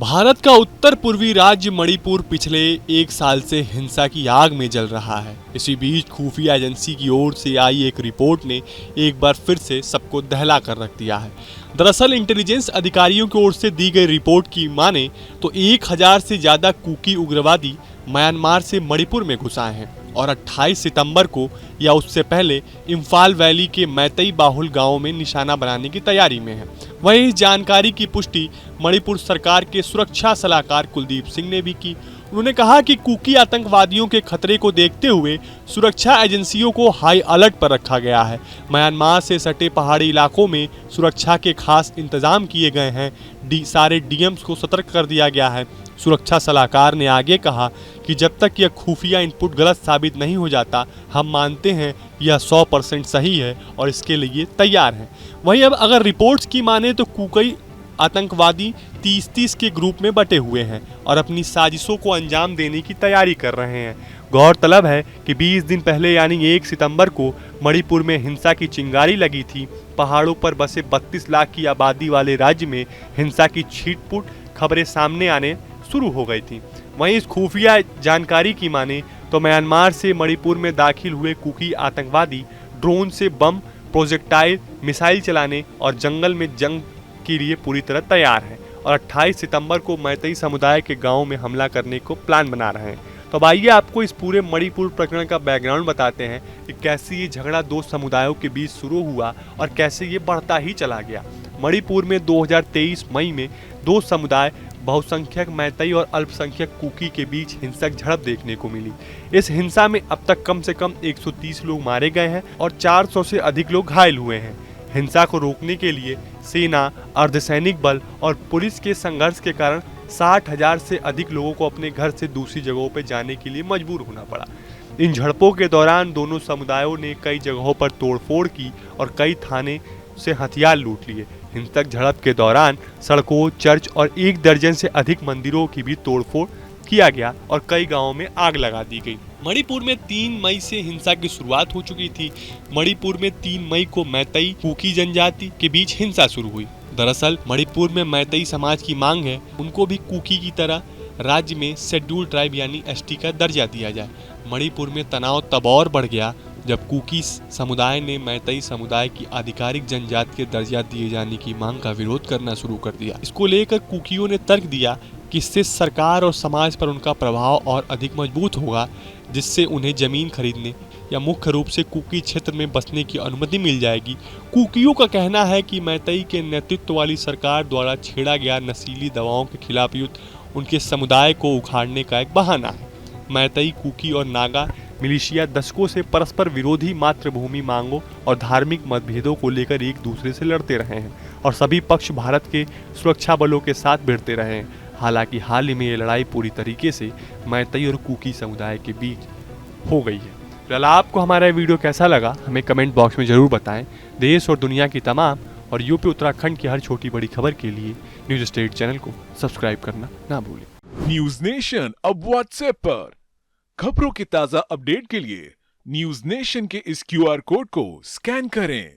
भारत का उत्तर पूर्वी राज्य मणिपुर पिछले एक साल से हिंसा की आग में जल रहा है। इसी बीच खुफिया एजेंसी की ओर से आई एक रिपोर्ट ने एक बार फिर से सबको दहला कर रख दिया है। दरअसल इंटेलिजेंस अधिकारियों की ओर से दी गई रिपोर्ट की माने तो 1000 से ज्यादा कुकी उग्रवादी म्यांमार से मणिपुर में घुस आए हैं और 28 सितंबर को या उससे पहले इम्फाल वैली के मैतई बाहुल गांव में निशाना बनाने की तैयारी में है। वहीं इस जानकारी की पुष्टि मणिपुर सरकार के सुरक्षा सलाहकार कुलदीप सिंह ने भी की। उन्होंने कहा कि कुकी आतंकवादियों के खतरे को देखते हुए सुरक्षा एजेंसियों को हाई अलर्ट पर रखा गया है। म्यांमार से सटे पहाड़ी इलाकों में सुरक्षा के खास इंतजाम किए गए हैं। सारे डीएम्स को सतर्क कर दिया गया है। सुरक्षा सलाहकार ने आगे कहा कि जब तक यह खुफिया इनपुट गलत साबित नहीं हो जाता, हम मानते हैं यह 100% सही है और इसके लिए तैयार हैं। वहीं अब अगर रिपोर्ट्स की माने तो कुकी आतंकवादी 30-30 के ग्रुप में बटे हुए हैं और अपनी साजिशों को अंजाम देने की तैयारी कर रहे हैं। गौरतलब है कि 20 दिन पहले यानी 1 सितंबर को मणिपुर में हिंसा की चिंगारी लगी थी। पहाड़ों पर बसे 32 लाख की आबादी वाले राज्य में हिंसा की छिटपुट खबरें सामने आने शुरू हो गई थी। वहीं इस खुफिया जानकारी की माने तो म्यांमार से मणिपुर में दाखिल हुए कुकी आतंकवादी ड्रोन से बम, प्रोजेक्टाइल, मिसाइल चलाने और जंगल में जंग के लिए पूरी तरह तैयार है और 28 सितंबर को मैतई समुदाय के गांव में हमला करने को प्लान बना रहे हैं। तो अब आइए आपको इस पूरे मणिपुर प्रकरण का बैकग्राउंड बताते हैं कि कैसे ये झगड़ा दो समुदायों के बीच शुरू हुआ और कैसे ये बढ़ता ही चला गया। मणिपुर में 2023 मई में दो समुदाय बहुसंख्यक मैतई और अल्पसंख्यक कुकी के बीच हिंसक झड़प देखने को मिली। इस हिंसा में अब तक कम से कम 130 लोग मारे गए हैं और 400 से अधिक लोग घायल हुए हैं। हिंसा को रोकने के लिए सेना, अर्धसैनिक बल और पुलिस के संघर्ष के कारण 60,000 से अधिक लोगों को अपने घर से दूसरी जगहों पर जाने के लिए मजबूर होना पड़ा। इन झड़पों के दौरान दोनों समुदायों ने कई जगहों पर तोड़फोड़ की और कई थाने से हथियार लूट लिए। हिंसक झड़प के दौरान सड़कों, चर्च और 1 दर्जन से अधिक मंदिरों की भी तोड़फोड़ किया गया और कई गांवों में आग लगा दी गई। मणिपुर में 3 मई से हिंसा की शुरुआत हो चुकी थी। मणिपुर में 3 मई को मैतई कुकी जनजाति के बीच हिंसा शुरू हुई। दरअसल मणिपुर में मैतई समाज की मांग है उनको भी कुकी की तरह राज्य में शेड्यूल ट्राइब यानी एसटी का दर्जा दिया जाए। मणिपुर में तनाव तब और बढ़ गया जब कुकी समुदाय ने मैतई समुदाय की आधिकारिक जनजाति के दर्जा दिए जाने की मांग का विरोध करना शुरू कर दिया। इसको लेकर कुकियों ने तर्क दिया कि इससे सरकार और समाज पर उनका प्रभाव और अधिक मजबूत होगा, जिससे उन्हें जमीन खरीदने या मुख्य रूप से कुकी क्षेत्र में बसने की अनुमति मिल जाएगी। कुकियों का कहना है कि मैतई के नेतृत्व वाली सरकार द्वारा छेड़ा गया नशीली दवाओं के खिलाफ युद्ध उनके समुदाय को उखाड़ने का एक बहाना है। मैतई, कुकी और नागा मिलिशिया दशकों से परस्पर विरोधी मातृभूमि मांगों और धार्मिक मतभेदों को लेकर एक दूसरे से लड़ते रहे हैं और सभी पक्ष भारत के सुरक्षा बलों के साथ भिड़ते रहे हैं। हालांकि हाल ही में ये लड़ाई पूरी तरीके से मैतई और कुकी समुदाय के बीच हो गई है। फिलहाल आपको हमारा वीडियो कैसा लगा हमें कमेंट बॉक्स में जरूर बताएं। देश और दुनिया की तमाम और यूपी उत्तराखंड की हर छोटी बड़ी खबर के लिए न्यूज स्टेट चैनल को सब्सक्राइब करना ना भूलें। न्यूज नेशन अब व्हाट्सएप पर खबरों के ताजा अपडेट के लिए न्यूज नेशन के इस QR कोड को स्कैन करें।